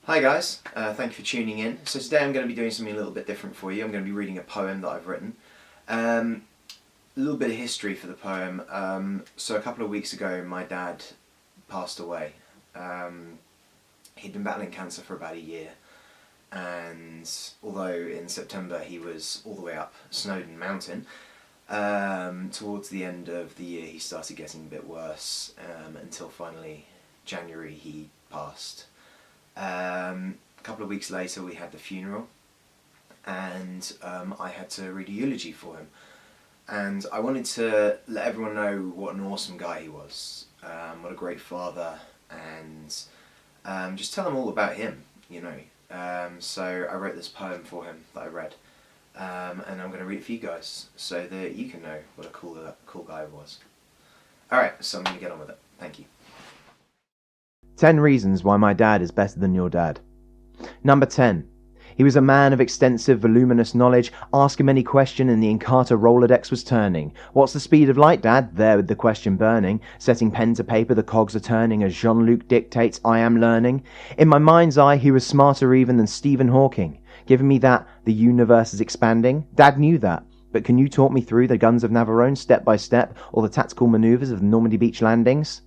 Hi guys, thank you for tuning in. So today I'm going to be doing something a little bit different for you. I'm going to be reading a poem that I've written. A little bit of history for the poem. So a couple of weeks ago my dad passed away. He'd been battling cancer for about a year, and although in September he was all the way up Snowdon Mountain, towards the end of the year he started getting a bit worse, until finally January he passed. A couple of weeks later we had the funeral, and I had to read a eulogy for him, and I wanted to let everyone know what an awesome guy he was, what a great father, and just tell them all about him, you know. So I wrote this poem for him that I read, and I'm going to read it for you guys so that you can know what a cool guy he was. Alright, so I'm going to get on with it. Thank you. 10 reasons why my dad is better than your dad. Number 10. He was a man of extensive, voluminous knowledge. Ask him any question and the Encarta Rolodex was turning. What's the speed of light, Dad? There with the question burning. Setting pen to paper, the cogs are turning as Jean-Luc dictates, I am learning. In my mind's eye, he was smarter even than Stephen Hawking. Giving me that, the universe is expanding. Dad knew that. But can you talk me through the guns of Navarone step by step, or the tactical manoeuvres of the Normandy beach landings?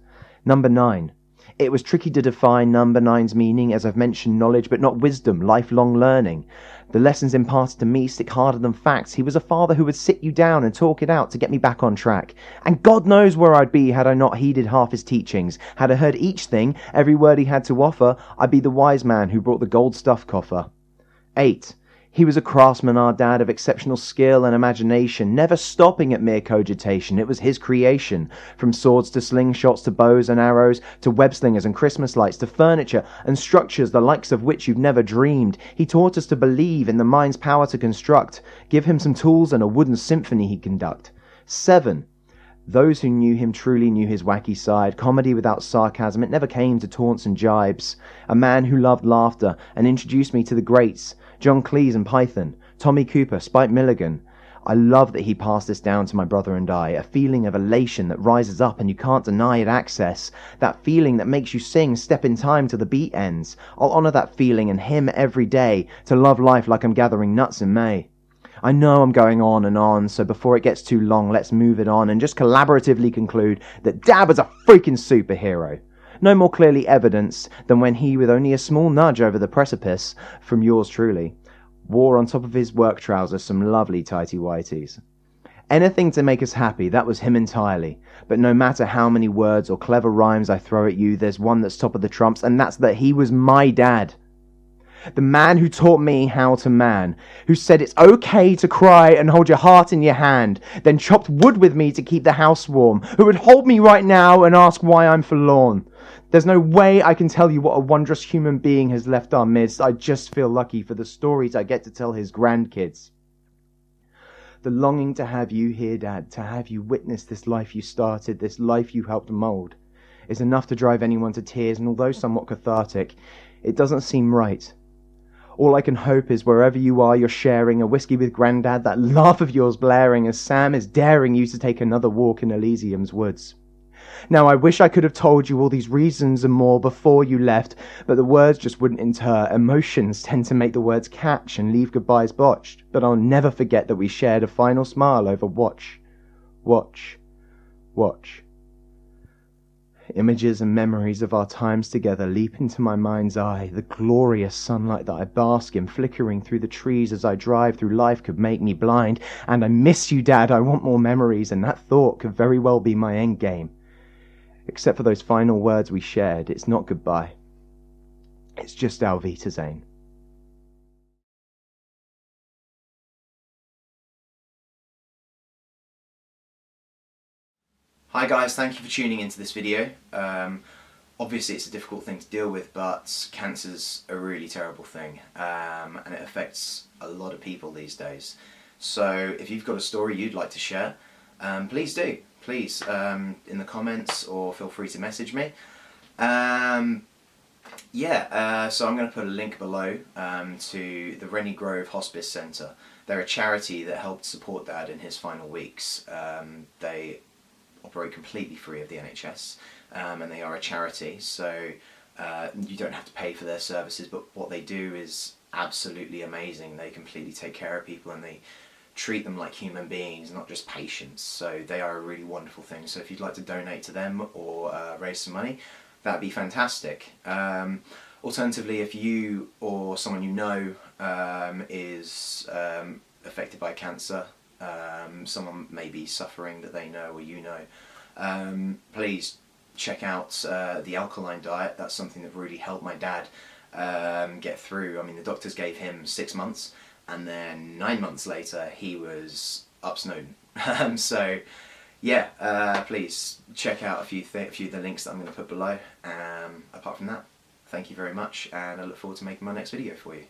Number 9. It was tricky to define number 9's meaning, as I've mentioned knowledge but not wisdom, lifelong learning. The lessons imparted to me stick harder than facts. He was a father who would sit you down and talk it out to get me back on track. And God knows where I'd be had I not heeded half his teachings. Had I heard each thing, every word he had to offer, I'd be the wise man who brought the gold stuff coffer. 8. He was a craftsman, our dad, of exceptional skill and imagination, never stopping at mere cogitation. It was his creation. From swords to slingshots to bows and arrows, to web slingers and Christmas lights, to furniture and structures the likes of which you've never dreamed. He taught us to believe in the mind's power to construct. Give him some tools and a wooden symphony he'd conduct. 7. Those who knew him truly knew his wacky side, comedy without sarcasm. It never came to taunts and jibes. A man who loved laughter and introduced me to the greats. John Cleese and Python, Tommy Cooper, Spike Milligan. I love that he passed this down to my brother and I, a feeling of elation that rises up and you can't deny it access, that feeling that makes you sing Step in Time till the beat ends. I'll honour that feeling and him every day, to love life like I'm gathering nuts in May. I know I'm going on and on, so before it gets too long, let's move it on and just collaboratively conclude that Dad was a freaking superhero. No more clearly evidenced than when he, with only a small nudge over the precipice from yours truly, wore on top of his work trousers some lovely tighty-whities. Anything to make us happy, that was him entirely. But no matter how many words or clever rhymes I throw at you, there's one that's top of the trumps, and that's that he was my dad. The man who taught me how to man, who said it's okay to cry and hold your heart in your hand, then chopped wood with me to keep the house warm, who would hold me right now and ask why I'm forlorn. There's no way I can tell you what a wondrous human being has left our midst. I just feel lucky for the stories I get to tell his grandkids. The longing to have you here, Dad, to have you witness this life you started, this life you helped mould, is enough to drive anyone to tears, and although somewhat cathartic, it doesn't seem right. All I can hope is wherever you are, you're sharing a whiskey with Grandad, that laugh of yours blaring as Sam is daring you to take another walk in Elysium's woods. Now, I wish I could have told you all these reasons and more before you left, but the words just wouldn't inter. Emotions tend to make the words catch and leave goodbyes botched. But I'll never forget that we shared a final smile over watch. Images and memories of our times together leap into my mind's eye. The glorious sunlight that I bask in, flickering through the trees as I drive through life, could make me blind. And I miss you, Dad. I want more memories, and that thought could very well be my end game. Except for those final words we shared, it's not goodbye. It's just Auf Wiedersehen. Hi guys, thank you for tuning into this video. Obviously it's a difficult thing to deal with, but cancer's a really terrible thing, and it affects a lot of people these days. So if you've got a story you'd like to share, please do. Please, in the comments, or feel free to message me. So I'm going to put a link below to the Rennie Grove Hospice Centre. They're a charity that helped support Dad in his final weeks. They operate completely free of the NHS, and they are a charity, so You don't have to pay for their services, but what they do is absolutely amazing. They completely take care of people and they treat them like human beings, not just patients. So they are a really wonderful thing. So if you'd like to donate to them or raise some money, that'd be fantastic. Alternatively, if you or someone you know is affected by cancer, someone may be suffering that they know or you know, please check out the alkaline diet. That's something that really helped my dad get through. I mean, the doctors gave him 6 months, and then 9 months later he was up snowden. So yeah, please check out a few of the links that I'm going to put below. Apart from that, thank you very much, and I look forward to making my next video for you.